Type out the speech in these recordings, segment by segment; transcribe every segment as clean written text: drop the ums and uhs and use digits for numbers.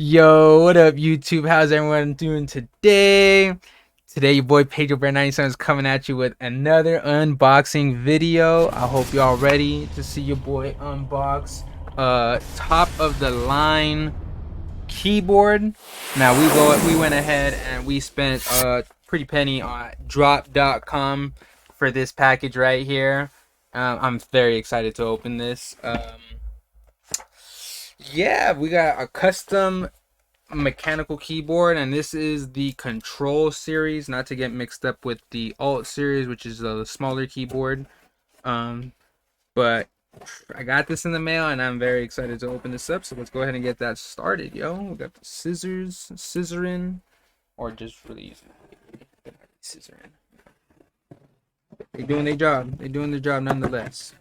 Yo, what up, YouTube? How's everyone doing today? Today, your boy Pedro Bear 97 is coming at you with another unboxing video. I hope y'all ready to see your boy unbox top of the line keyboard. Now we went ahead and we spent a pretty penny on drop.com for this package right here. I'm very excited to open this. Yeah, we got a custom mechanical keyboard, and this is the Control series, not to get mixed up with the Alt series, which is a smaller keyboard. But I got this in the mail and I'm very excited to open this up, so let's go ahead and get that started. Yo, we got the scissors, scissoring, or just really scissoring. They're doing their job. They're doing their job nonetheless.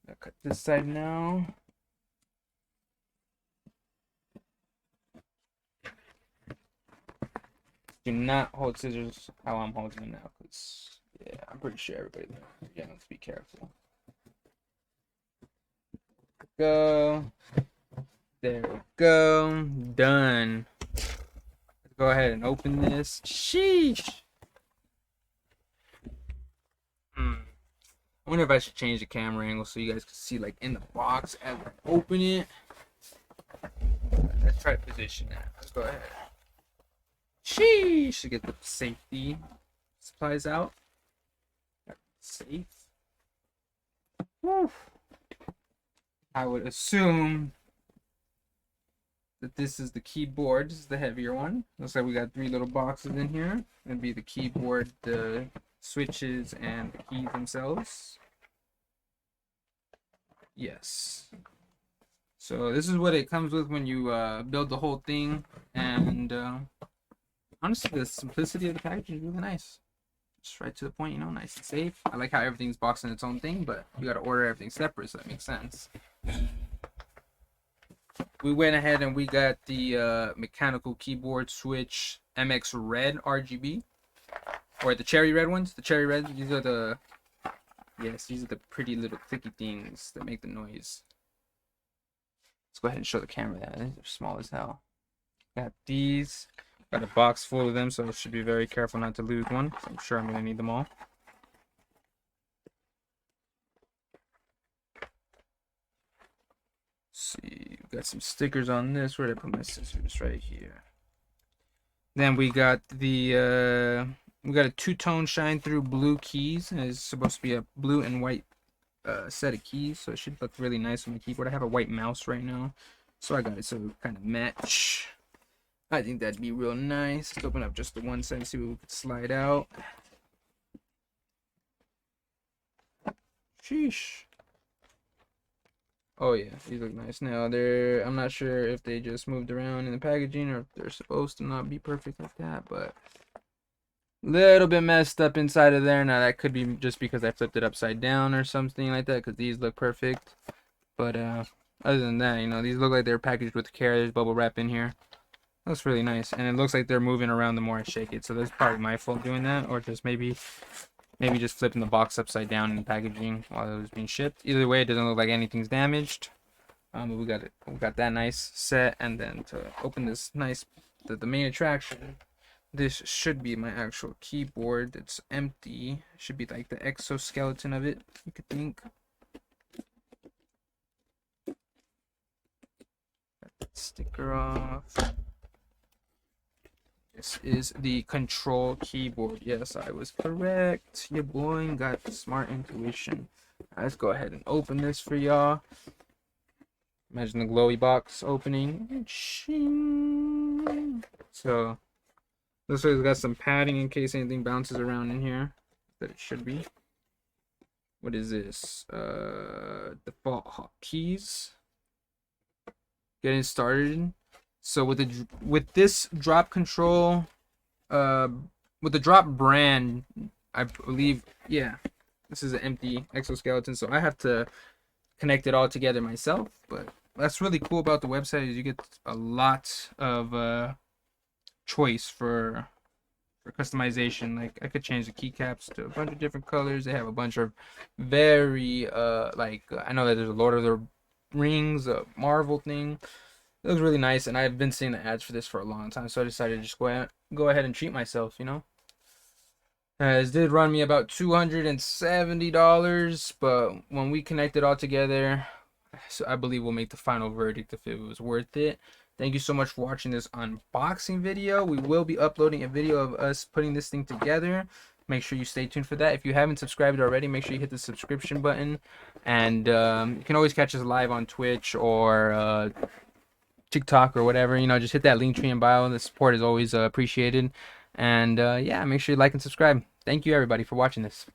I'll cut this side now. Do not hold scissors how I'm holding them now, because yeah, I'm pretty sure everybody learned. Yeah, let's be careful. Go. There we go. Done. Let's go ahead and open this. Sheesh. I wonder if I should change the camera angle so you guys can see like in the box as I open it. Let's try to position that. Let's go ahead. Sheesh. To get the safety supplies out. Safe. Woo. I would assume that this is the keyboard. This is the heavier one. Looks like we got 3 little boxes in here. It'd be the keyboard, the switches, and the keys themselves. Yes. So this is what it comes with when you build the whole thing. And honestly, the simplicity of the package is really nice. Just right to the point, you know, nice and safe. I like how everything's boxed in its own thing, but you gotta order everything separate, so that makes sense. We went ahead and we got the mechanical keyboard switch MX Red RGB, or the cherry red ones. The cherry red, these are the, yes, these are the pretty little clicky things that make the noise. Let's go ahead and show the camera that. They're small as hell. Got these. Got a box full of them, so I should be very careful not to lose one. I'm sure I'm going to need them all. See, we got some stickers on this. Where did I put my scissors? Right here. Then we got the we got a 2-tone shine through blue keys, and it's supposed to be a blue and white set of keys, so it should look really nice on the keyboard. I have a white mouse right now, so I got it so it kind of match. I think that'd be real nice. Let's open up just the one side and see what we could slide out. Sheesh. Oh yeah, these look nice. Now I'm not sure if they just moved around in the packaging or if they're supposed to not be perfect like that, but a little bit messed up inside of there. Now that could be just because I flipped it upside down or something like that, because these look perfect. But other than that, you know, these look like they're packaged with care. There's bubble wrap in here. That's really nice, and it looks like they're moving around the more I shake it, so that's probably my fault doing that, or just maybe just flipping the box upside down in the packaging while it was being shipped. Either way, it doesn't look like anything's damaged. But we got that nice set, and then to open this nice the main attraction, this should be my actual keyboard. It's empty. Should be like the exoskeleton of it, you could think. Got that sticker off. This is the Control keyboard. Yes, I was correct. Your boy got smart intuition. Let's go ahead and open this for y'all. Imagine the glowy box opening. So, looks like it's got some padding in case anything bounces around in here. That it should be. What is this? Default hotkeys. Getting started. So with this drop control, with the drop brand, I believe, yeah, this is an empty exoskeleton, so I have to connect it all together myself. But that's really cool about the website is you get a lot of choice for customization. Like I could change the keycaps to a bunch of different colors. They have a bunch of very I know that there's a Lord of the Rings, a Marvel thing. It looks really nice, and I've been seeing the ads for this for a long time, so I decided to just go ahead and treat myself, you know. It did run me about $270, but when we connect it all together, so I believe we'll make the final verdict if it was worth it. Thank you so much for watching this unboxing video. We will be uploading a video of us putting this thing together. Make sure you stay tuned for that. If you haven't subscribed already, make sure you hit the subscription button. And you can always catch us live on Twitch or TikTok or whatever. You know, just hit that link tree in bio. The support is always appreciated. And yeah, make sure you like and subscribe. Thank you, everybody, for watching this.